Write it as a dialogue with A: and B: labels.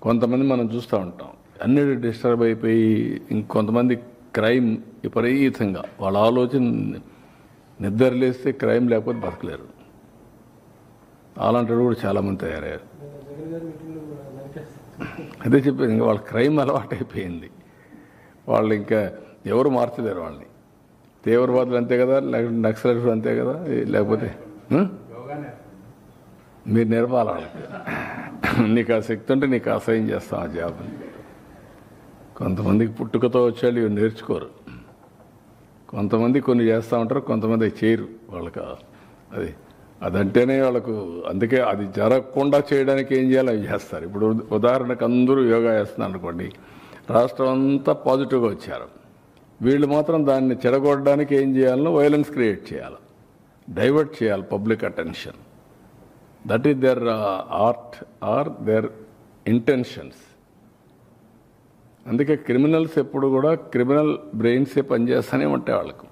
A: కొంతమంది మనం చూస్తూ ఉంటాం, అన్నిటి డిస్టర్బ్ అయిపోయి ఇంకొంతమంది క్రైమ్ విపరీతంగా వాళ్ళ ఆలోచన నిద్ర లేస్తే క్రైమ్ లేకపోతే బతకలేరు. అలాంటి కూడా చాలామంది తయారయ్యారు. అదే చెప్పేది, ఇంకా వాళ్ళ క్రైమ్ అలవాటు అయిపోయింది. వాళ్ళు ఇంకా ఎవరు మార్చలేరు వాళ్ళని. తీవ్రవాదులు అంతే కదా, లేకపోతే నక్సలైట్లు అంతే కదా, లేకపోతే మీరు నేర్పాలి వాళ్ళకి. నీకు ఆ శక్తి ఉంటే నీకు అసహ్యం చేస్తాం ఆ జాబ్ని. కొంతమందికి పుట్టుకతో వచ్చేళ్ళు ఇవి నేర్చుకోరు. కొంతమంది కొన్ని చేస్తూ ఉంటారు, కొంతమంది చేయరు. వాళ్ళకి అదంటేనే వాళ్ళకు, అందుకే అది జరగకుండా చేయడానికి ఏం చేయాలో అవి చేస్తారు. ఇప్పుడు ఉదాహరణకు అందరూ యోగా చేస్తున్నారు అనుకోండి, రాష్ట్రం అంతా పాజిటివ్గా వచ్చారు. వీళ్ళు మాత్రం దాన్ని చెడగొట్టడానికి ఏం చేయాలో వైలెన్స్ క్రియేట్ చేయాలి, డైవర్ట్ చేయాలి public attention. That is their art or their intentions. అందుకే క్రిమినల్స్ ఎప్పుడు కూడా క్రిమినల్ బ్రెయిన్సే పనిచేస్తూనే ఉంటాయి వాళ్ళకు.